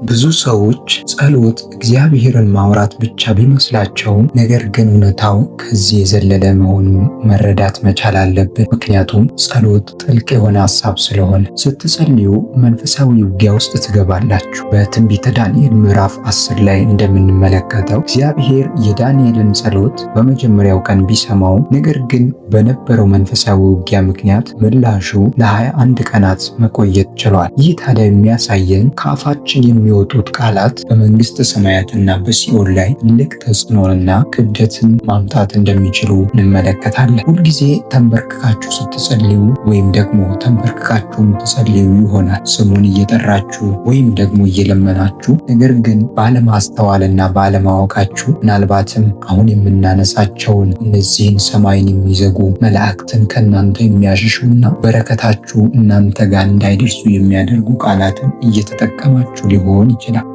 ብዙ ሰዎች ጸሎት እግዚአብሔርን ማውራት ብቻ ቢመስላቸውም ነገር ግን እውነታው ከዚህ የዘለለ መሆኑን መረዳት መቻል አለብን። ምክንያቱም ጸሎት ጥልቅ የሆነ ሐሳብ ስለሆነ። ስትጸልዩ መንፈሳዊ ውጊያ ውስጥ ትገባላችሁ። በትንቢተ ዳንኤል ምዕራፍ 10 ላይ እንደምንመለከተው እግዚአብሔር የዳንኤልን ጸሎት በመጀመሪያው ቀን ቢሰማውም ነገር ግን በነበረው መንፈሳዊ ውጊያ ምክንያት ምላሹ ለ21 ቀናት መቆየት ችሏል። ይህ ታዲያ የሚያሳየን ከአፋችን የሚወጡት ቃላት በመንግስተ ሰማያትና በሲኦል ላይ ትልቅ ተጽዕኖንና ክብደትን ማምጣት እንደሚችሉ እንመለከታለን። ሁልጊዜ ተንበርክካችሁ ስትጸልዩ ወይም ደግሞ ተንበርክካችሁ ትጸልዩ ይሆናል ስሙን እየጠራችሁ ወይም ደግሞ እየለመናችሁ፣ ነገር ግን ባለማስተዋልና ባለማወቃችሁ ምናልባትም አሁን የምናነሳቸውን እነዚህን ሰማይን የሚዘጉ መላእክትን ከእናንተ የሚያሸሹና በረከታችሁ እናንተ ጋር እንዳይደርሱ የሚያደርጉ ቃላትን እየተጠቀማችሁ ሊሆን ይችላል።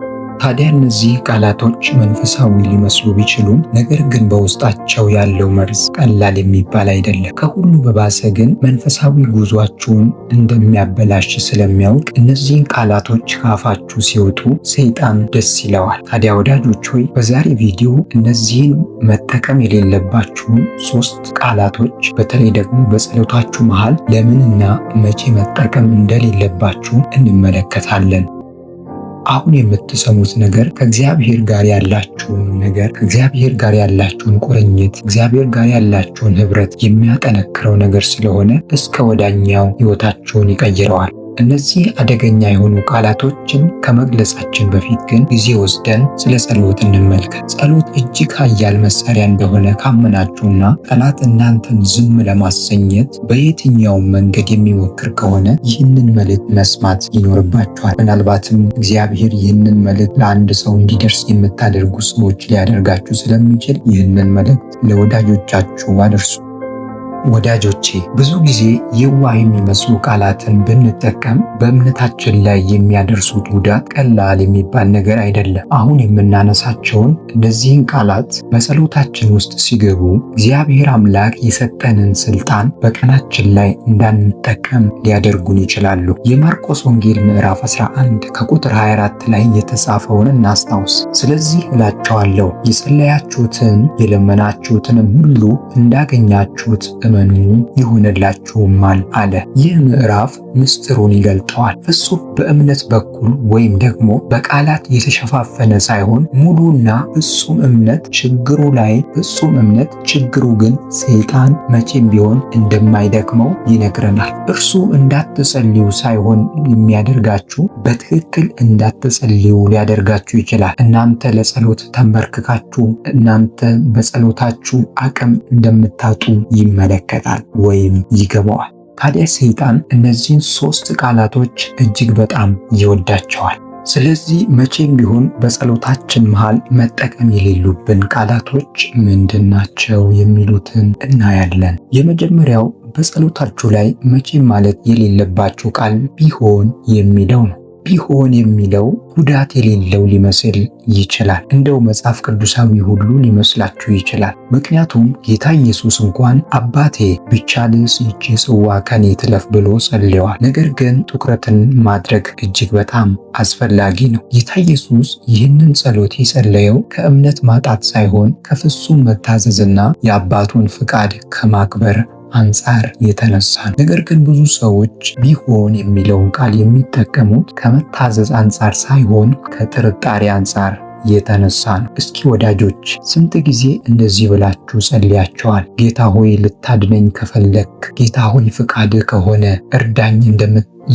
ታዲያ እነዚህ ቃላቶች መንፈሳዊ ሊመስሉ ቢችሉም ነገር ግን በውስጣቸው ያለው መርዝ ቀላል የሚባል አይደለም። ከሁሉ በባሰ ግን መንፈሳዊ ጉዟችሁን እንደሚያበላሽ ስለሚያውቅ እነዚህን ቃላቶች ከአፋችሁ ሲወጡ ሰይጣን ደስ ይለዋል። ታዲያ ወዳጆች ሆይ በዛሬ ቪዲዮ እነዚህን መጠቀም የሌለባችሁን 3 ቃላቶች በተለይ ደግሞ በጸሎታችሁ መሃል ለምንና መቼ መጠቀም እንደሌለባችሁ እንመለከታለን። አሁን የምትሰሙት ነገር ከእግዚአብሔር ጋር ያላችሁን ቁርኝት፣ እግዚአብሔር ጋር ያላችሁን ህብረት የሚያጠነክረው ነገር ስለሆነ እስከ ወዳኛው ህይወታችሁን ይቀይረዋል። እነዚህ አደገኛ የሆኑ ቃላቶችን ከመግለጻችን በፊት ግን ጊዜ ወስደን ስለ ጸሎት እንመልከት። ጸሎት እጅግ ኃያል መሳሪያ እንደሆነ ካመናችሁና ጠላት እናንተን ዝም ለማሰኘት በየትኛውም መንገድ የሚሞክር ከሆነ ይህንን መልእክት መስማት ይኖርባችኋል። ምናልባትም እግዚአብሔር ይህንን መልእክት ለአንድ ሰው እንዲደርስ የምታደርጉ ሰዎች ሊያደርጋችሁ ስለሚችል ይህንን መልእክት ለወዳጆቻችሁ አድርሱ። ወዳጆቼ ብዙ ጊዜ የዋህ የሚመስሉ ቃላትን ብንጠቀም በእምነታችን ላይ የሚያደርሱት ጉዳት ቀላል የሚባል ነገር አይደለም። አሁን የምናነሳቸውን እነዚህን ቃላት በጸሎታችን ውስጥ ሲገቡ እግዚአብሔር አምላክ የሰጠንን ስልጣን በቀናችን ላይ እንዳንጠቀም ሊያደርጉን ይችላሉ። የማርቆስ ወንጌል ምዕራፍ 11 ከቁጥር 24 ላይ የተጻፈውን እናስታውስ። ስለዚህ እላችኋለሁ የጸለያችሁትን የለመናችሁትንም ሁሉ እንዳገኛችሁት እመኑ ይሆንላችሁማል አለ። ይህ ምዕራፍ ምስጢሩን ይገልጠዋል። ፍጹም በእምነት በኩል ወይም ደግሞ በቃላት የተሸፋፈነ ሳይሆን ሙሉና ፍጹም እምነት ችግሩ ግን ሰይጣን መቼም ቢሆን እንደማይደክመው ይነግረናል። እርሱ እንዳትጸልዩ ሳይሆን የሚያደርጋችሁ በትክክል እንዳትጸልዩ ሊያደርጋችሁ ይችላል። እናንተ ለጸሎት ተንበርክካችሁ እናንተ በጸሎታችሁ አቅም እንደምታጡ ይመለከታል ወይም ይገባዋል። ታዲያ ሰይጣን እነዚህን 3 ቃላቶች እጅግ በጣም ይወዳቸዋል። ስለዚህ መቼም ቢሆን በጸሎታችን መሃል መጠቀም የሌሉብን ቃላቶች ምንድናቸው የሚሉትን እናያለን። የመጀመሪያው በጸሎታችሁ ላይ መቼም ማለት የሌለባችሁ ቃል ቢሆን የሚለው ነው። ቢሆን የሚለው ጉዳት የሌለው ሊመስል ይችላል። እንደው መጽሐፍ ቅዱሳዊ ሁሉ ሊመስላችሁ ይችላል። ምክንያቱም ጌታ ኢየሱስ እንኳን አባቴ ቢቻልስ ይህች ጽዋ ከኔ ትለፍ ብሎ ጸልየዋል። ነገር ግን ትኩረትን ማድረግ እጅግ በጣም አስፈላጊ ነው። ጌታ ኢየሱስ ይህንን ጸሎት የጸለየው ከእምነት ማጣት ሳይሆን ከፍጹም መታዘዝና የአባቱን ፍቃድ ከማክበር አንጻር የተነሳ ነው። ነገር ግን ብዙ ሰዎች ቢሆን የሚለውን ቃል የሚጠቀሙት ከመታዘዝ አንጻር ሳይሆን ከጥርጣሬ አንጻር የተነሳ ነው። እስኪ ወዳጆች ስንት ጊዜ እንደዚህ ብላችሁ ጸልያችኋል? ጌታ ሆይ ልታድነኝ ከፈለክ፣ ጌታ ሆይ ፍቃድህ ከሆነ እርዳኝ፣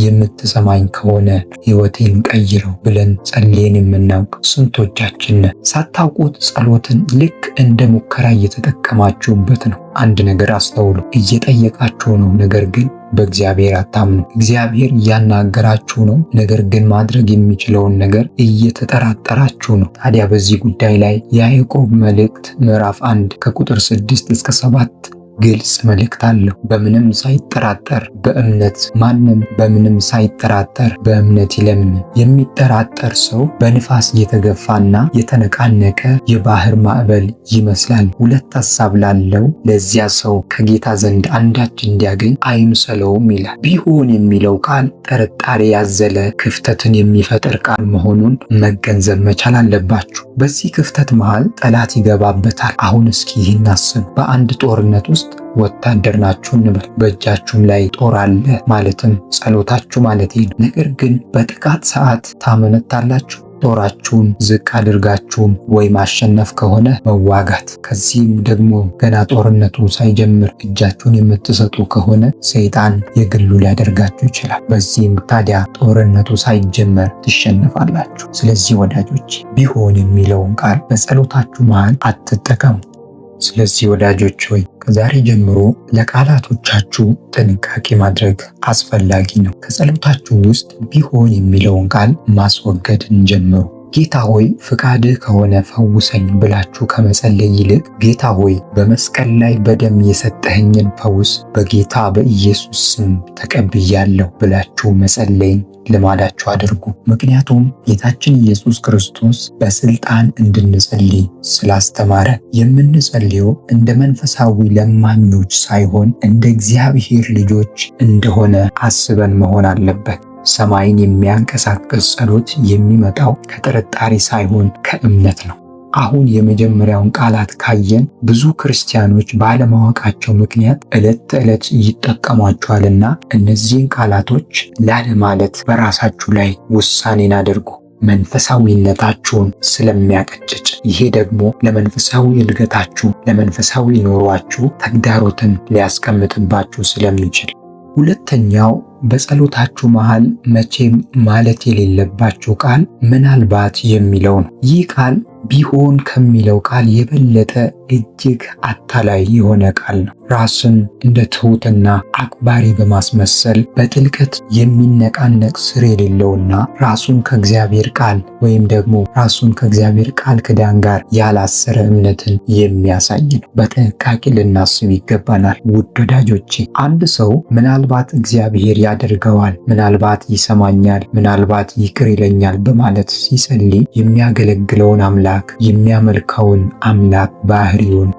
የምትሰማኝ ከሆነ ሕይወቴን ቀይረው ብለን ጸልየን የምናውቅ ስንቶቻችን ነን? ሳታውቁት ጸሎትን ልክ እንደ ሙከራ እየተጠቀማችሁበት ነው። አንድ ነገር አስተውሉ። እየጠየቃችሁ ነው፣ ነገር ግን በእግዚአብሔር አታምኑ። እግዚአብሔር እያናገራችሁ ነው፣ ነገር ግን ማድረግ የሚችለውን ነገር እየተጠራጠራችሁ ነው። ታዲያ በዚህ ጉዳይ ላይ የያዕቆብ መልእክት ምዕራፍ 1 ከቁጥር 6 እስከ 7 ግልጽ መልእክት አለው። በምንም ሳይጠራጠር በእምነት ማንም በምንም ሳይጠራጠር በእምነት ይለምን። የሚጠራጠር ሰው በንፋስ የተገፋና የተነቃነቀ የባህር ማዕበል ይመስላል። ሁለት ሐሳብ ላለው ለዚያ ሰው ከጌታ ዘንድ አንዳች እንዲያገኝ አይምሰለውም ይላል። ቢሆን የሚለው ቃል ጥርጣሬ ያዘለ ክፍተትን የሚፈጥር ቃል መሆኑን መገንዘብ መቻል አለባችሁ። በዚህ ክፍተት መሃል ጠላት ይገባበታል። አሁን እስኪ ይህን አስብ። በአንድ ጦርነት ውስጥ ወታደር ናችሁ እንበል። በእጃችሁም ላይ ጦር አለ፣ ማለትም ጸሎታችሁ ማለት ነው። ነገር ግን በጥቃት ሰዓት ታመነታላችሁ። ጦራችሁን ዝቅ አድርጋችሁም ወይ ማሸነፍ ከሆነ መዋጋት፣ ከዚህም ደግሞ ገና ጦርነቱ ሳይጀምር እጃችሁን የምትሰጡ ከሆነ ሰይጣን የግሉ ሊያደርጋችሁ ይችላል። በዚህም ታዲያ ጦርነቱ ሳይጀመር ትሸነፋላችሁ። ስለዚህ ወዳጆች ቢሆን የሚለውን ቃል በጸሎታችሁ መሃል አትጠቀሙ። ስለዚህ ወዳጆች ሆይ ከዛሬ ጀምሮ ለቃላቶቻችሁ ጥንቃቄ ማድረግ አስፈላጊ ነው። ከጸሎታችሁ ውስጥ ቢሆን የሚለውን ቃል ማስወገድ እንጀምሩ። ጌታ ሆይ ፍቃድህ ከሆነ ፈውሰኝ ብላችሁ ከመጸለይ ይልቅ ጌታ ሆይ በመስቀል ላይ በደም የሰጠኸኝን ፈውስ በጌታ በኢየሱስ ስም ተቀብያለሁ ብላችሁ መጸለይን ልማዳችሁ አድርጉ። ምክንያቱም ጌታችን ኢየሱስ ክርስቶስ በስልጣን እንድንጸልይ ስላስተማረ የምንጸልየው እንደ መንፈሳዊ ለማኞች ሳይሆን እንደ እግዚአብሔር ልጆች እንደሆነ አስበን መሆን አለበት። ሰማይን የሚያንቀሳቅስ ጸሎት የሚመጣው ከጥርጣሬ ሳይሆን ከእምነት ነው። አሁን የመጀመሪያውን ቃላት ካየን ብዙ ክርስቲያኖች ባለማወቃቸው ምክንያት ዕለት ተዕለት ይጠቀሟቸዋልና እነዚህን ቃላቶች ላለማለት በራሳችሁ ላይ ውሳኔን አድርጉ። መንፈሳዊነታችሁን ስለሚያቀጭጭ፣ ይሄ ደግሞ ለመንፈሳዊ እድገታችሁ፣ ለመንፈሳዊ ኑሯችሁ ተግዳሮትን ሊያስቀምጥባችሁ ስለሚችል። ሁለተኛው በጸሎታችሁ መሃል መቼም ማለት የሌለባችሁ ቃል ምናልባት የሚለው ነው። ይህ ቃል ቢሆን ከሚለው ቃል የበለጠ እጅግ አታላይ የሆነ ቃል ነው። ራስን እንደ ትሑትና አክባሪ በማስመሰል በጥልቀት የሚነቃነቅ ስር የሌለውና ራሱን ከእግዚአብሔር ቃል ወይም ደግሞ ራሱን ከእግዚአብሔር ቃል ኪዳን ጋር ያላሰረ እምነትን የሚያሳይ ነው። በጥንቃቄ ልናስብ ይገባናል። ውድ ወዳጆቼ፣ አንድ ሰው ምናልባት እግዚአብሔር ያደርገዋል፣ ምናልባት ይሰማኛል፣ ምናልባት ይቅር ይለኛል በማለት ሲጸልይ የሚያገለግለውን አምላክ የሚያመልከውን አምላክ ባህሪውን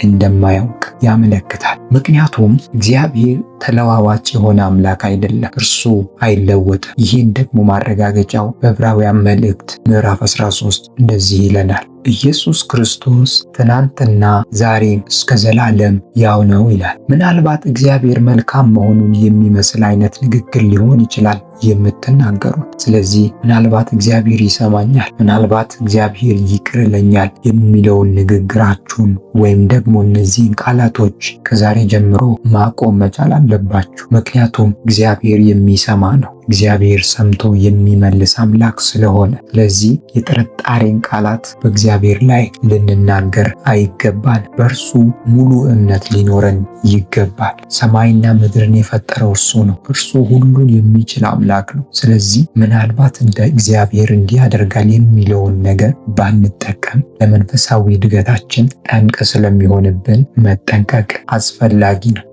እንደማያውቅ ያመለክታል። ምክንያቱም እግዚአብሔር ተለዋዋጭ የሆነ አምላክ አይደለም፣ እርሱ አይለወጥም። ይህን ደግሞ ማረጋገጫው በዕብራውያን መልእክት ምዕራፍ 13 እንደዚህ ይለናል፣ ኢየሱስ ክርስቶስ ትናንትና ዛሬም እስከ ዘላለም ያው ነው ይላል። ምናልባት እግዚአብሔር መልካም መሆኑን የሚመስል አይነት ንግግር ሊሆን ይችላል የምትናገሩት። ስለዚህ ምናልባት እግዚአብሔር ይሰማኛል፣ ምናልባት እግዚአብሔር ይቅር ይለኛል የሚለውን ንግግራችሁን ወይም ደግሞ እነዚህን ቃላቶች ከዛሬ ጀምሮ ማቆም መቻል አለባችሁ። ምክንያቱም እግዚአብሔር የሚሰማ ነው። እግዚአብሔር ሰምቶ የሚመልስ አምላክ ስለሆነ፣ ስለዚህ የጥርጣሬን ቃላት በእግዚአብሔር ላይ ልንናገር አይገባል። በእርሱ ሙሉ እምነት ሊኖረን ይገባል። ሰማይና ምድርን የፈጠረው እርሱ ነው። እርሱ ሁሉን የሚችል አምላክ ነው። ስለዚህ ምናልባት እንደ እግዚአብሔር እንዲህ ያደርጋል የሚለውን ነገር ባንጠቀም ለመንፈሳዊ እድገታችን ጠንቅ ስለሚሆንብን መጠንቀቅ አስፈላጊ ነው።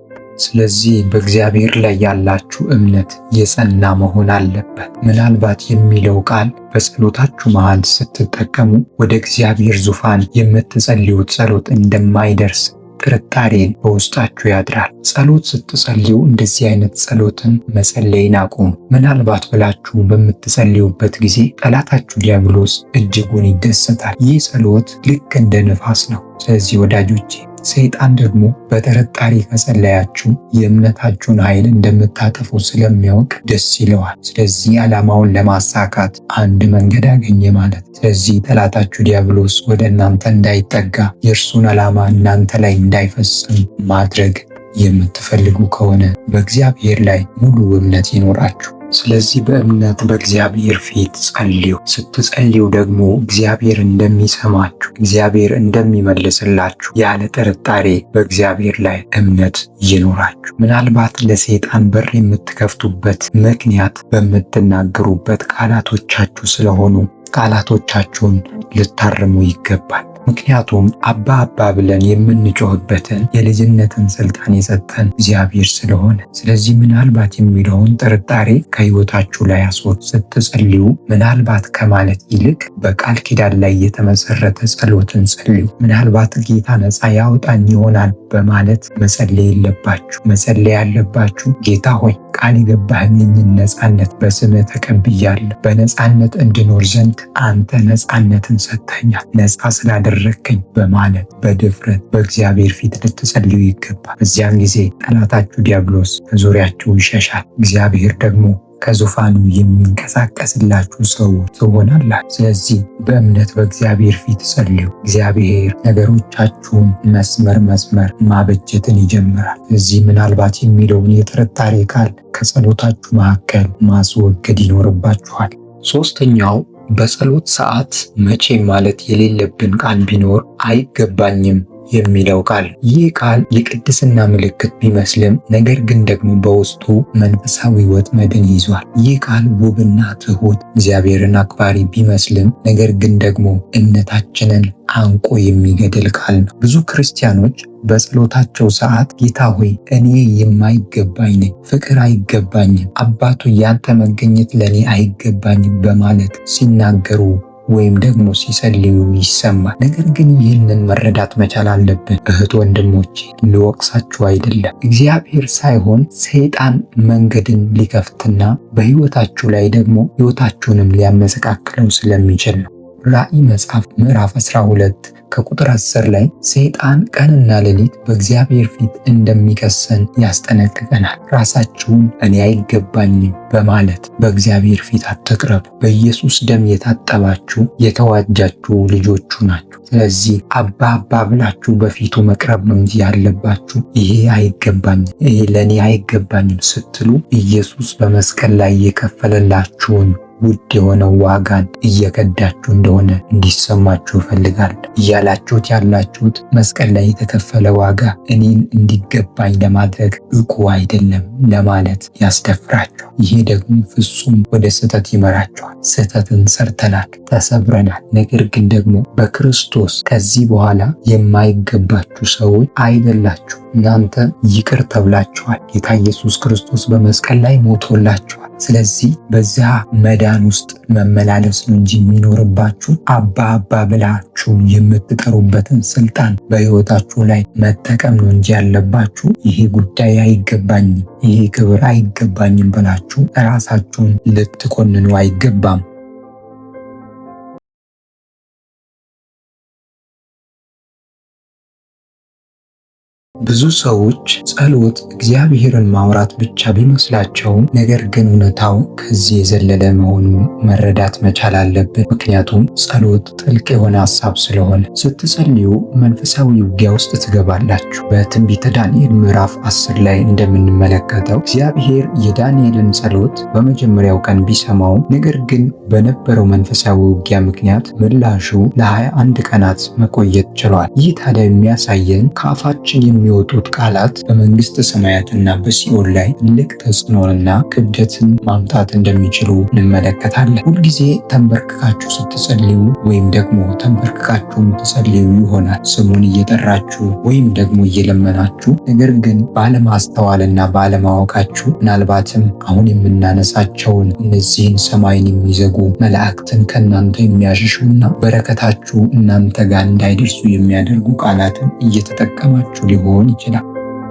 ስለዚህ በእግዚአብሔር ላይ ያላችሁ እምነት የጸና መሆን አለበት። ምናልባት የሚለው ቃል በጸሎታችሁ መሃል ስትጠቀሙ ወደ እግዚአብሔር ዙፋን የምትጸልዩት ጸሎት እንደማይደርስ ጥርጣሬን በውስጣችሁ ያድራል። ጸሎት ስትጸልዩ እንደዚህ አይነት ጸሎትን መጸለይን አቁሙ። ምናልባት ብላችሁ በምትጸልዩበት ጊዜ ጠላታችሁ ዲያብሎስ እጅጉን ይደሰታል። ይህ ጸሎት ልክ እንደ ነፋስ ነው። ስለዚህ ወዳጆቼ ሰይጣን ደግሞ በጥርጣሬ ከጸለያችሁ የእምነታችሁን ኃይል እንደምታጠፉ ስለሚያውቅ ደስ ይለዋል። ስለዚህ ዓላማውን ለማሳካት አንድ መንገድ አገኘ ማለት። ስለዚህ ጠላታችሁ ዲያብሎስ ወደ እናንተ እንዳይጠጋ፣ የእርሱን ዓላማ እናንተ ላይ እንዳይፈጽም ማድረግ የምትፈልጉ ከሆነ በእግዚአብሔር ላይ ሙሉ እምነት ይኖራችሁ። ስለዚህ በእምነት በእግዚአብሔር ፊት ጸልዩ። ስትጸልዩ ደግሞ እግዚአብሔር እንደሚሰማችሁ፣ እግዚአብሔር እንደሚመልስላችሁ ያለ ጥርጣሬ በእግዚአብሔር ላይ እምነት ይኖራችሁ። ምናልባት ለሰይጣን በር የምትከፍቱበት ምክንያት በምትናገሩበት ቃላቶቻችሁ ስለሆኑ ቃላቶቻችሁን ልታርሙ ይገባል። ምክንያቱም አባ አባ ብለን የምንጮህበትን የልጅነትን ስልጣን የሰጠን እግዚአብሔር ስለሆነ። ስለዚህ ምናልባት የሚለውን ጥርጣሬ ከሕይወታችሁ ላይ አስወጡ። ስትጸልዩ ምናልባት ከማለት ይልቅ በቃል ኪዳን ላይ የተመሰረተ ጸሎትን ጸልዩ። ምናልባት ጌታ ነፃ ያውጣኝ ይሆናል በማለት መጸለይ የለባችሁ። መጸለይ ያለባችሁ ጌታ ሆይ ቃል የገባህልኝን ነፃነት በስምህ ተቀብያለሁ። በነፃነት እንድኖር ዘንድ አንተ ነፃነትን ሰጥተኛል። ነፃ ስላደረግከኝ በማለት በድፍረት በእግዚአብሔር ፊት ልትጸልዩ ይገባል። በዚያን ጊዜ ጠላታችሁ ዲያብሎስ ከዙሪያችሁ ይሸሻል። እግዚአብሔር ደግሞ ከዙፋኑ የሚንቀሳቀስላችሁ ሰው ትሆናላችሁ። ስለዚህ በእምነት በእግዚአብሔር ፊት ጸልዩ። እግዚአብሔር ነገሮቻችሁን መስመር ማበጀትን ይጀምራል። ስለዚህ ምናልባት የሚለውን የጥርጣሬ ቃል ከጸሎታችሁ መካከል ማስወገድ ይኖርባችኋል። ሶስተኛው በጸሎት ሰዓት መቼ ማለት የሌለብን ቃል ቢኖር አይገባኝም የሚለው ቃል። ይህ ቃል የቅድስና ምልክት ቢመስልም ነገር ግን ደግሞ በውስጡ መንፈሳዊ ወጥመድን ይዟል። ይህ ቃል ውብና ትሁት እግዚአብሔርን አክባሪ ቢመስልም ነገር ግን ደግሞ እምነታችንን አንቆ የሚገድል ቃል ነው። ብዙ ክርስቲያኖች በጸሎታቸው ሰዓት ጌታ ሆይ እኔ የማይገባኝ ነኝ፣ ፍቅር አይገባኝም፣ አባቱ ያንተ መገኘት ለእኔ አይገባኝም በማለት ሲናገሩ ወይም ደግሞ ሲጸልዩ ይሰማል። ነገር ግን ይህንን መረዳት መቻል አለብን። እህት ወንድሞቼ፣ ልወቅሳችሁ አይደለም። እግዚአብሔር ሳይሆን ሰይጣን መንገድን ሊከፍትና በሕይወታችሁ ላይ ደግሞ ሕይወታችሁንም ሊያመሰቃክለው ስለሚችል ነው። ራእይ መጽሐፍ ምዕራፍ 12 ከቁጥር 10 ላይ ሰይጣን ቀንና ሌሊት በእግዚአብሔር ፊት እንደሚከሰን ያስጠነቅቀናል። ራሳችሁን እኔ አይገባኝም በማለት በእግዚአብሔር ፊት አትቅረቡ። በኢየሱስ ደም የታጠባችሁ የተዋጃችሁ ልጆቹ ናችሁ። ስለዚህ አባ አባ ብላችሁ በፊቱ መቅረብ ነው እንጂ ያለባችሁ ይሄ አይገባኝም፣ ይሄ ለእኔ አይገባኝም ስትሉ ኢየሱስ በመስቀል ላይ የከፈለላችሁን ውድ የሆነው ዋጋን እየቀዳችሁ እንደሆነ እንዲሰማችሁ እፈልጋለሁ። እያላችሁት ያላችሁት መስቀል ላይ የተከፈለ ዋጋ እኔን እንዲገባኝ ለማድረግ ብቁ አይደለም ለማለት ያስደፍራችሁ። ይሄ ደግሞ ፍጹም ወደ ስህተት ይመራችኋል። ስህተትን ሰርተናል፣ ተሰብረናል። ነገር ግን ደግሞ በክርስቶስ ከዚህ በኋላ የማይገባችሁ ሰዎች አይደላችሁ። እናንተ ይቅር ተብላችኋል። ጌታ ኢየሱስ ክርስቶስ በመስቀል ላይ ሞቶላችኋል። ስለዚህ በዚያ መዳን ውስጥ መመላለስ ነው እንጂ የሚኖርባችሁ አባ አባ ብላችሁ የምትጠሩበትን ስልጣን በሕይወታችሁ ላይ መጠቀም ነው እንጂ ያለባችሁ ይሄ ጉዳይ አይገባኝም፣ ይሄ ክብር አይገባኝም ብላችሁ ራሳችሁን ልትኮንኑ አይገባም። ብዙ ሰዎች ጸሎት እግዚአብሔርን ማውራት ብቻ ቢመስላቸውም ነገር ግን እውነታው ከዚህ የዘለለ መሆኑን መረዳት መቻል አለብን። ምክንያቱም ጸሎት ጥልቅ የሆነ ሐሳብ ስለሆነ ስትጸልዩ መንፈሳዊ ውጊያ ውስጥ ትገባላችሁ። በትንቢተ ዳንኤል ምዕራፍ 10 ላይ እንደምንመለከተው እግዚአብሔር የዳንኤልን ጸሎት በመጀመሪያው ቀን ቢሰማውም ነገር ግን በነበረው መንፈሳዊ ውጊያ ምክንያት ምላሹ ለ21 ቀናት መቆየት ችሏል። ይህ ታዲያ የሚያሳየን ከአፋችን የሚወጡት ቃላት በመንግስተ ሰማያትና በሲኦል ላይ ትልቅ ተጽዕኖንና ክብደትን ማምጣት እንደሚችሉ እንመለከታለን። ሁልጊዜ ተንበርክካችሁ ስትጸልዩ ወይም ደግሞ ተንበርክካችሁ ትጸልዩ ይሆናል ስሙን እየጠራችሁ ወይም ደግሞ እየለመናችሁ፣ ነገር ግን ባለማስተዋልና ባለማወቃችሁ ምናልባትም አሁን የምናነሳቸውን እነዚህን ሰማይን የሚዘጉ መላእክትን ከእናንተ የሚያሸሹና በረከታችሁ እናንተ ጋር እንዳይደርሱ የሚያደርጉ ቃላትን እየተጠቀማችሁ ሊሆን ይችላል።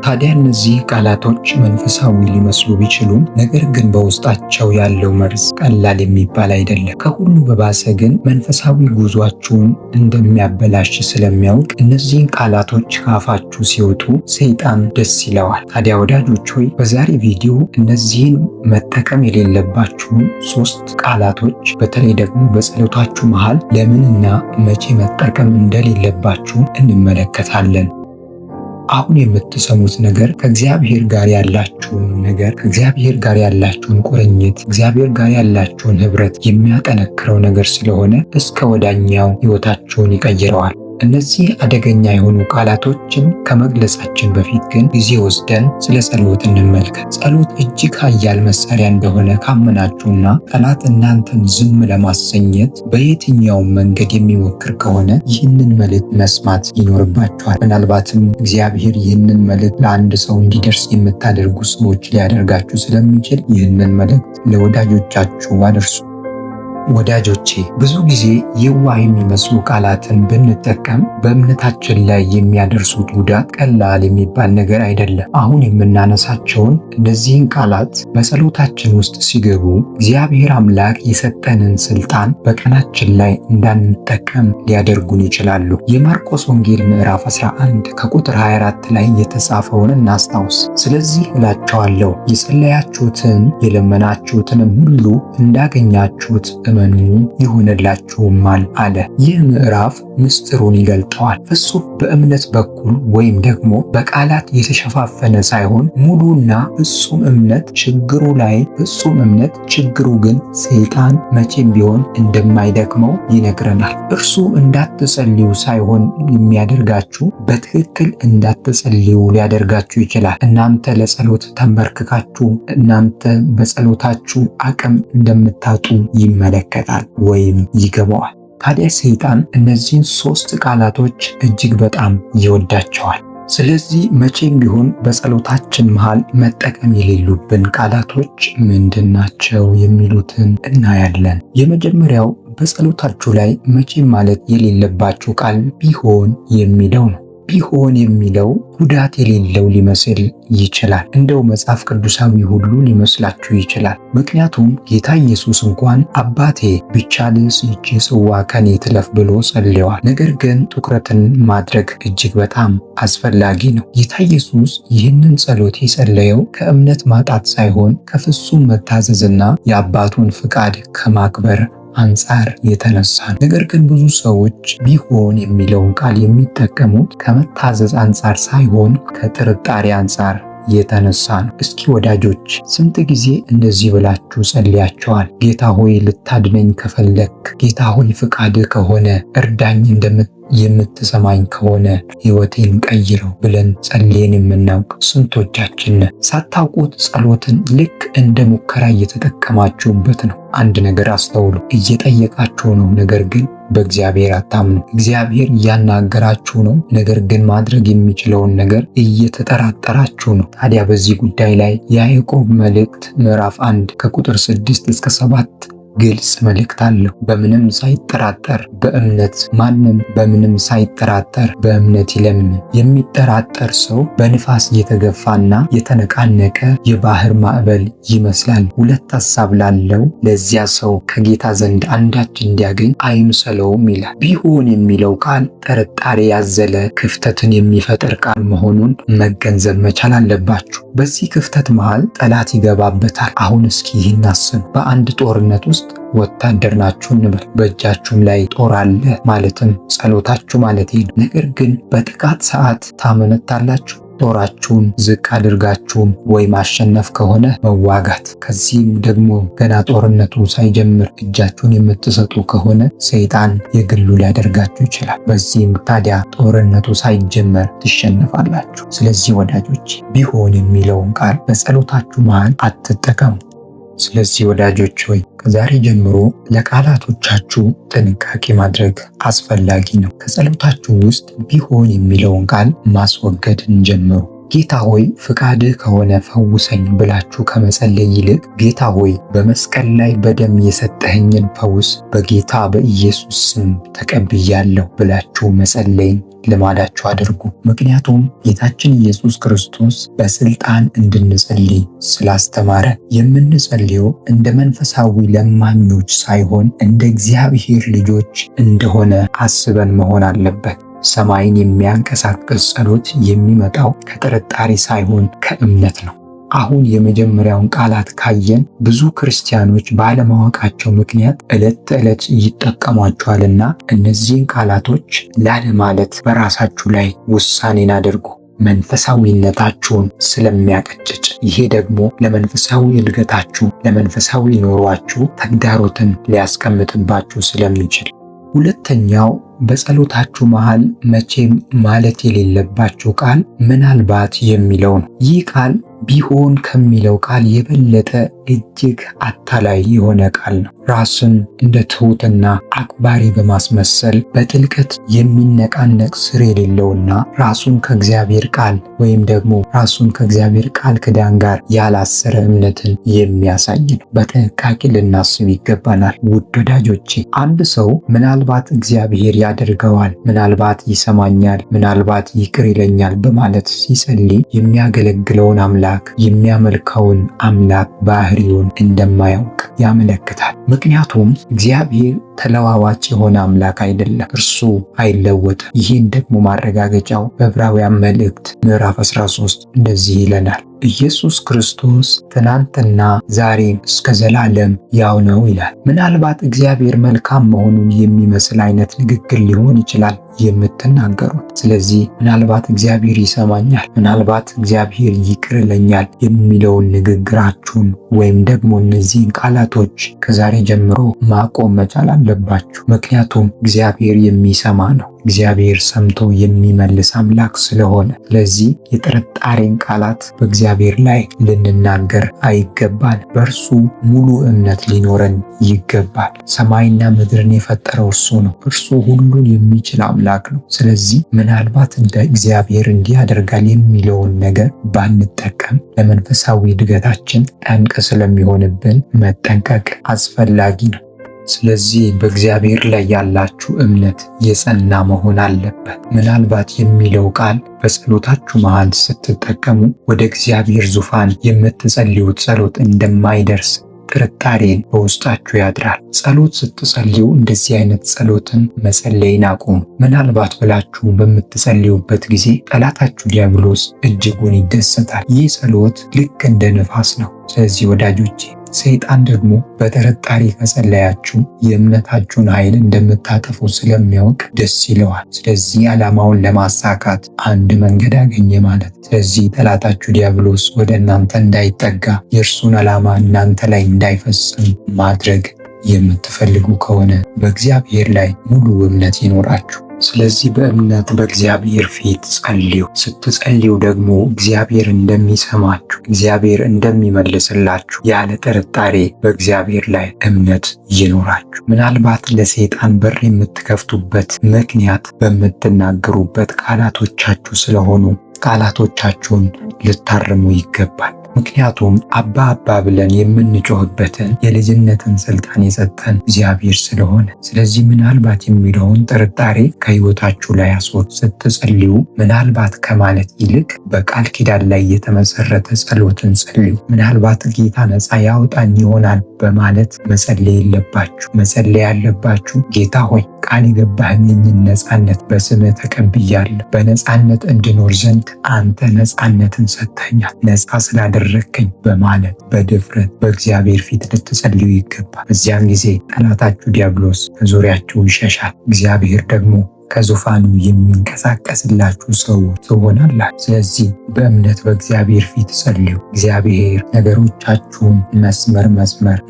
ታዲያ እነዚህ ቃላቶች መንፈሳዊ ሊመስሉ ቢችሉም ነገር ግን በውስጣቸው ያለው መርዝ ቀላል የሚባል አይደለም። ከሁሉ በባሰ ግን መንፈሳዊ ጉዟችሁን እንደሚያበላሽ ስለሚያውቅ እነዚህን ቃላቶች ከአፋችሁ ሲወጡ ሰይጣን ደስ ይለዋል። ታዲያ ወዳጆች ሆይ በዛሬ ቪዲዮ እነዚህን መጠቀም የሌለባችሁን 3 ቃላቶች በተለይ ደግሞ በጸሎታችሁ መሃል ለምንና መቼ መጠቀም እንደሌለባችሁ እንመለከታለን። አሁን የምትሰሙት ነገር ከእግዚአብሔር ጋር ያላችሁን ቁርኝት፣ እግዚአብሔር ጋር ያላችሁን ህብረት የሚያጠነክረው ነገር ስለሆነ እስከ ወዳኛው ህይወታችሁን ይቀይረዋል። እነዚህ አደገኛ የሆኑ ቃላቶችን ከመግለጻችን በፊት ግን ጊዜ ወስደን ስለ ጸሎት እንመልከት። ጸሎት እጅግ ኃያል መሳሪያ እንደሆነ ካመናችሁና ጠላት እናንተን ዝም ለማሰኘት በየትኛውም መንገድ የሚሞክር ከሆነ ይህንን መልእክት መስማት ይኖርባችኋል። ምናልባትም እግዚአብሔር ይህንን መልእክት ለአንድ ሰው እንዲደርስ የምታደርጉ ሰዎች ሊያደርጋችሁ ስለሚችል ይህንን መልእክት ለወዳጆቻችሁ አድርሱ። ወዳጆቼ ብዙ ጊዜ የዋህ የሚመስሉ ቃላትን ብንጠቀም በእምነታችን ላይ የሚያደርሱት ጉዳት ቀላል የሚባል ነገር አይደለም። አሁን የምናነሳቸውን እነዚህን ቃላት በጸሎታችን ውስጥ ሲገቡ እግዚአብሔር አምላክ የሰጠንን ስልጣን በቀናችን ላይ እንዳንጠቀም ሊያደርጉን ይችላሉ። የማርቆስ ወንጌል ምዕራፍ 11 ከቁጥር 24 ላይ የተጻፈውን እናስታውስ። ስለዚህ እላችኋለሁ የጸለያችሁትን የለመናችሁትንም ሁሉ እንዳገኛችሁት እመኑ ይሆንላችሁማል አለ። ይህ ምዕራፍ ምስጢሩን ይገልጠዋል። ፍጹም በእምነት በኩል ወይም ደግሞ በቃላት የተሸፋፈነ ሳይሆን ሙሉና ፍጹም እምነት ችግሩ ግን ሰይጣን መቼም ቢሆን እንደማይደክመው ይነግረናል። እርሱ እንዳትጸልዩ ሳይሆን የሚያደርጋችሁ በትክክል እንዳትጸልዩ ሊያደርጋችሁ ይችላል። እናንተ ለጸሎት ተንበርክካችሁ እናንተ በጸሎታችሁ አቅም እንደምታጡ ይመለከታል ወይም ይገባዋል። ታዲያ ሰይጣን እነዚህን 3 ቃላቶች እጅግ በጣም ይወዳቸዋል። ስለዚህ መቼም ቢሆን በጸሎታችን መሃል መጠቀም የሌሉብን ቃላቶች ምንድናቸው የሚሉትን እናያለን። የመጀመሪያው በጸሎታችሁ ላይ መቼም ማለት የሌለባችሁ ቃል ቢሆን የሚለው ነው። ቢሆን የሚለው ጉዳት የሌለው ሊመስል ይችላል። እንደው መጽሐፍ ቅዱሳዊ ሁሉ ሊመስላችሁ ይችላል። ምክንያቱም ጌታ ኢየሱስ እንኳን አባቴ ቢቻልስ ይህች ጽዋ ከኔ ትለፍ ብሎ ጸልየዋል። ነገር ግን ትኩረትን ማድረግ እጅግ በጣም አስፈላጊ ነው። ጌታ ኢየሱስ ይህንን ጸሎት የጸለየው ከእምነት ማጣት ሳይሆን ከፍጹም መታዘዝና የአባቱን ፍቃድ ከማክበር አንጻር የተነሳ ነው። ነገር ግን ብዙ ሰዎች ቢሆን የሚለውን ቃል የሚጠቀሙት ከመታዘዝ አንጻር ሳይሆን ከጥርጣሬ አንጻር የተነሳ ነው። እስኪ ወዳጆች ስንት ጊዜ እንደዚህ ብላችሁ ጸልያችኋል? ጌታ ሆይ ልታድነኝ ከፈለክ፣ ጌታ ሆይ ፍቃድህ ከሆነ እርዳኝ፣ የምትሰማኝ ከሆነ ሕይወቴን ቀይረው ብለን ጸልየን የምናውቅ ስንቶቻችን? ሳታውቁት ጸሎትን ልክ እንደ ሙከራ እየተጠቀማችሁበት ነው። አንድ ነገር አስተውሉ። እየጠየቃችሁ ነው፣ ነገር ግን በእግዚአብሔር አታምኑ። እግዚአብሔር እያናገራችሁ ነው፣ ነገር ግን ማድረግ የሚችለውን ነገር እየተጠራጠራችሁ ነው። ታዲያ በዚህ ጉዳይ ላይ የያዕቆብ መልእክት ምዕራፍ 1 ከቁጥር 6 እስከ 7 ግልጽ መልእክት አለው። በምንም ሳይጠራጠር በእምነት ማንም በምንም ሳይጠራጠር በእምነት ይለምን። የሚጠራጠር ሰው በንፋስ የተገፋና የተነቃነቀ የባህር ማዕበል ይመስላል። 2 ሐሳብ ላለው ለዚያ ሰው ከጌታ ዘንድ አንዳች እንዲያገኝ አይምሰለውም ይላል። ቢሆን የሚለው ቃል ጥርጣሬ ያዘለ ክፍተትን የሚፈጥር ቃል መሆኑን መገንዘብ መቻል አለባችሁ። በዚህ ክፍተት መሃል ጠላት ይገባበታል። አሁን እስኪ ይህን አስብ። በአንድ ጦርነት ውስጥ ወታደር ናችሁ እንበል። በእጃችሁም ላይ ጦር አለ፣ ማለትም ጸሎታችሁ ማለት ነው። ነገር ግን በጥቃት ሰዓት ታመነታላችሁ። ጦራችሁን ዝቅ አድርጋችሁም ወይ ማሸነፍ ከሆነ መዋጋት፣ ከዚህም ደግሞ ገና ጦርነቱ ሳይጀምር እጃችሁን የምትሰጡ ከሆነ ሰይጣን የግሉ ሊያደርጋችሁ ይችላል። በዚህም ታዲያ ጦርነቱ ሳይጀመር ትሸነፋላችሁ። ስለዚህ ወዳጆች ቢሆን የሚለውን ቃል በጸሎታችሁ መሃል አትጠቀሙ። ስለዚህ ወዳጆች ሆይ ከዛሬ ጀምሮ ለቃላቶቻችሁ ጥንቃቄ ማድረግ አስፈላጊ ነው። ከጸሎታችሁ ውስጥ ቢሆን የሚለውን ቃል ማስወገድ እንጀምሩ። ጌታ ሆይ ፍቃድህ ከሆነ ፈውሰኝ ብላችሁ ከመጸለይ ይልቅ ጌታ ሆይ በመስቀል ላይ በደም የሰጠኸኝን ፈውስ በጌታ በኢየሱስ ስም ተቀብያለሁ ብላችሁ መጸለይን ልማዳችሁ አድርጉ። ምክንያቱም ጌታችን ኢየሱስ ክርስቶስ በስልጣን እንድንጸልይ ስላስተማረ የምንጸልየው እንደ መንፈሳዊ ለማኞች ሳይሆን እንደ እግዚአብሔር ልጆች እንደሆነ አስበን መሆን አለበት። ሰማይን የሚያንቀሳቅስ ጸሎት የሚመጣው ከጥርጣሬ ሳይሆን ከእምነት ነው። አሁን የመጀመሪያውን ቃላት ካየን ብዙ ክርስቲያኖች ባለማወቃቸው ምክንያት ዕለት ተዕለት ይጠቀሟቸዋልና እነዚህን ቃላቶች ላለማለት በራሳችሁ ላይ ውሳኔን አድርጉ። መንፈሳዊነታችሁን ስለሚያቀጭጭ፣ ይሄ ደግሞ ለመንፈሳዊ እድገታችሁ፣ ለመንፈሳዊ ኑሯችሁ ተግዳሮትን ሊያስቀምጥባችሁ ስለሚችል ሁለተኛው በጸሎታችሁ መሃል መቼም ማለት የሌለባችሁ ቃል ምናልባት የሚለው ነው። ይህ ቃል ቢሆን ከሚለው ቃል የበለጠ እጅግ አታላይ የሆነ ቃል ነው። ራስን እንደ ትሑትና አክባሪ በማስመሰል በጥልቀት የሚነቃነቅ ስር የሌለውና ራሱን ከእግዚአብሔር ቃል ወይም ደግሞ ራሱን ከእግዚአብሔር ቃል ኪዳን ጋር ያላሰረ እምነትን የሚያሳይ ነው። በጥንቃቄ ልናስብ ይገባናል። ውድ ወዳጆቼ፣ አንድ ሰው ምናልባት እግዚአብሔር ያደርገዋል፣ ምናልባት ይሰማኛል፣ ምናልባት ይቅር ይለኛል በማለት ሲጸልይ የሚያገለግለውን አምላክ የሚያመልከውን አምላክ ባህሪውን እንደማያውቅ ያመለክታል። ምክንያቱም እግዚአብሔር ተለዋዋጭ የሆነ አምላክ አይደለም፣ እርሱ አይለወጥም። ይህን ደግሞ ማረጋገጫው በዕብራውያን መልእክት ምዕራፍ 13 እንደዚህ ይለናል፣ ኢየሱስ ክርስቶስ ትናንትና ዛሬም እስከ ዘላለም ያው ነው ይላል። ምናልባት እግዚአብሔር መልካም መሆኑን የሚመስል አይነት ንግግር ሊሆን ይችላል የምትናገሩት። ስለዚህ ምናልባት እግዚአብሔር ይሰማኛል፣ ምናልባት እግዚአብሔር ይቅር ይለኛል የሚለውን ንግግራችሁን ወይም ደግሞ እነዚህን ቃላቶች ከዛሬ ጀምሮ ማቆም መቻል አለባችሁ። ምክንያቱም እግዚአብሔር የሚሰማ ነው። እግዚአብሔር ሰምቶ የሚመልስ አምላክ ስለሆነ፣ ስለዚህ የጥርጣሬን ቃላት በእግዚአብሔር ላይ ልንናገር አይገባል። በእርሱ ሙሉ እምነት ሊኖረን ይገባል። ሰማይና ምድርን የፈጠረው እርሱ ነው። እርሱ ሁሉን የሚችል አምላክ ነው። ስለዚህ ምናልባት እንደ እግዚአብሔር እንዲህ ያደርጋል የሚለውን ነገር ባንጠቀም ለመንፈሳዊ እድገታችን ጠንቅ ስለሚሆንብን መጠንቀቅ አስፈላጊ ነው። ስለዚህ በእግዚአብሔር ላይ ያላችሁ እምነት የጸና መሆን አለበት። ምናልባት የሚለው ቃል በጸሎታችሁ መሃል ስትጠቀሙ ወደ እግዚአብሔር ዙፋን የምትጸልዩት ጸሎት እንደማይደርስ ጥርጣሬን በውስጣችሁ ያድራል። ጸሎት ስትጸልዩ እንደዚህ አይነት ጸሎትን መጸለይን አቁሙ። ምናልባት ብላችሁ በምትጸልዩበት ጊዜ ጠላታችሁ ዲያብሎስ እጅጉን ይደሰታል። ይህ ጸሎት ልክ እንደ ነፋስ ነው። ስለዚህ ወዳጆቼ፣ ሰይጣን ደግሞ በጥርጣሬ ከጸለያችሁ የእምነታችሁን ኃይል እንደምታጠፉ ስለሚያውቅ ደስ ይለዋል። ስለዚህ ዓላማውን ለማሳካት አንድ መንገድ አገኘ ማለት። ስለዚህ ጠላታችሁ ዲያብሎስ ወደ እናንተ እንዳይጠጋ፣ የእርሱን ዓላማ እናንተ ላይ እንዳይፈጽም ማድረግ የምትፈልጉ ከሆነ በእግዚአብሔር ላይ ሙሉ እምነት ይኖራችሁ። ስለዚህ በእምነት በእግዚአብሔር ፊት ጸልዩ። ስትጸልዩ ደግሞ እግዚአብሔር እንደሚሰማችሁ፣ እግዚአብሔር እንደሚመልስላችሁ ያለ ጥርጣሬ በእግዚአብሔር ላይ እምነት ይኖራችሁ። ምናልባት ለሰይጣን በር የምትከፍቱበት ምክንያት በምትናገሩበት ቃላቶቻችሁ ስለሆኑ ቃላቶቻችሁን ልታርሙ ይገባል። ምክንያቱም አባ አባ ብለን የምንጮህበትን የልጅነትን ስልጣን የሰጠን እግዚአብሔር ስለሆነ፣ ስለዚህ ምናልባት የሚለውን ጥርጣሬ ከሕይወታችሁ ላይ አስወጡ። ስትጸልዩ ምናልባት ከማለት ይልቅ በቃል ኪዳን ላይ የተመሰረተ ጸሎትን ጸልዩ። ምናልባት ጌታ ነፃ ያውጣኝ ይሆናል በማለት መጸለይ የለባችሁ። መጸለይ ያለባችሁ ጌታ ሆይ ቃል የገባህልኝን ነፃነት በስምህ ተቀብያለሁ። በነፃነት እንድኖር ዘንድ አንተ ነፃነትን ሰጥተኛል። ነፃ ስላደረግከኝ በማለት በድፍረት በእግዚአብሔር ፊት ልትጸልዩ ይገባል። በዚያን ጊዜ ጠላታችሁ ዲያብሎስ ከዙሪያችሁ ይሸሻል። እግዚአብሔር ደግሞ ከዙፋኑ የሚንቀሳቀስላችሁ ሰው ትሆናላችሁ። ስለዚህ በእምነት በእግዚአብሔር ፊት ጸልዩ። እግዚአብሔር ነገሮቻችሁን መስመር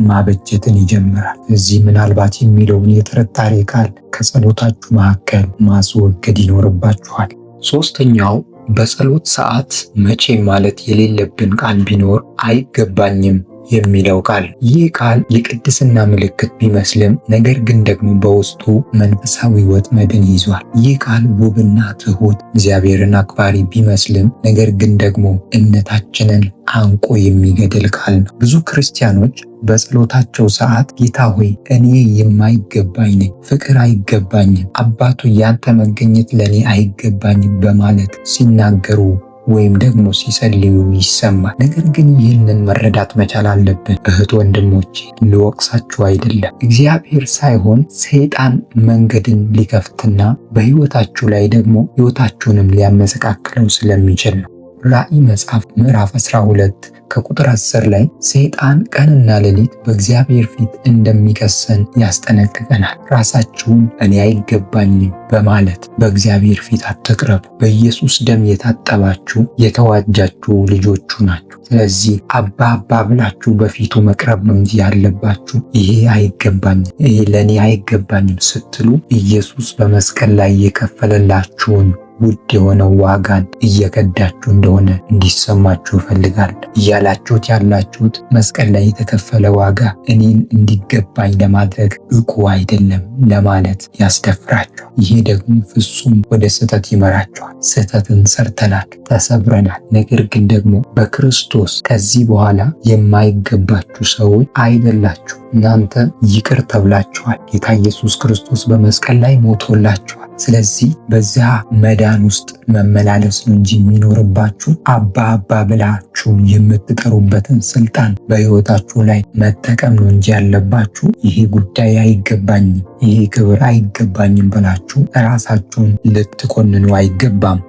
ማበጀትን ይጀምራል። ስለዚህ ምናልባት የሚለውን የጥርጣሬ ቃል ከጸሎታችሁ መካከል ማስወገድ ይኖርባችኋል። ሶስተኛው በጸሎት ሰዓት መቼ ማለት የሌለብን ቃል ቢኖር አይገባኝም የሚለው ቃል። ይህ ቃል የቅድስና ምልክት ቢመስልም ነገር ግን ደግሞ በውስጡ መንፈሳዊ ወጥመድን ይዟል። ይህ ቃል ውብና ትሁት እግዚአብሔርን አክባሪ ቢመስልም ነገር ግን ደግሞ እምነታችንን አንቆ የሚገድል ቃል ነው። ብዙ ክርስቲያኖች በጸሎታቸው ሰዓት ጌታ ሆይ እኔ የማይገባኝ ነኝ፣ ፍቅር አይገባኝም፣ አባቱ ያንተ መገኘት ለእኔ አይገባኝም በማለት ሲናገሩ ወይም ደግሞ ሲጸልዩ ይሰማል። ነገር ግን ይህንን መረዳት መቻል አለብን። እህት ወንድሞቼ፣ ልወቅሳችሁ አይደለም። እግዚአብሔር ሳይሆን ሰይጣን መንገድን ሊከፍትና በሕይወታችሁ ላይ ደግሞ ሕይወታችሁንም ሊያመሰቃክለው ስለሚችል ነው። ራእይ መጽሐፍ ምዕራፍ 12 ከቁጥር 10 ላይ ሰይጣን ቀንና ሌሊት በእግዚአብሔር ፊት እንደሚከሰን ያስጠነቅቀናል። ራሳችሁን እኔ አይገባኝም በማለት በእግዚአብሔር ፊት አትቅረቡ። በኢየሱስ ደም የታጠባችሁ የተዋጃችሁ ልጆቹ ናችሁ። ስለዚህ አባ አባ ብላችሁ በፊቱ መቅረብ ነው እንጂ ያለባችሁ ይሄ አይገባኝም፣ ይሄ ለእኔ አይገባኝም ስትሉ ኢየሱስ በመስቀል ላይ የከፈለላችሁን ውድ የሆነው ዋጋን እየከዳችሁ እንደሆነ እንዲሰማችሁ እፈልጋለሁ። እያላችሁት ያላችሁት መስቀል ላይ የተከፈለ ዋጋ እኔን እንዲገባኝ ለማድረግ ብቁ አይደለም ለማለት ያስደፍራችሁ። ይሄ ደግሞ ፍጹም ወደ ስህተት ይመራችኋል። ስህተትን ሰርተናል፣ ተሰብረናል። ነገር ግን ደግሞ በክርስቶስ ከዚህ በኋላ የማይገባችሁ ሰዎች አይደላችሁ። እናንተ ይቅር ተብላችኋል። ጌታ ኢየሱስ ክርስቶስ በመስቀል ላይ ሞቶላችኋል። ስለዚህ በዚያ መዳን ውስጥ መመላለስ ነው እንጂ የሚኖርባችሁ አባ አባ ብላችሁ የምትጠሩበትን ስልጣን በሕይወታችሁ ላይ መጠቀም ነው እንጂ ያለባችሁ ይሄ ጉዳይ አይገባኝም፣ ይሄ ክብር አይገባኝም ብላችሁ ራሳችሁን ልትኮንኑ አይገባም።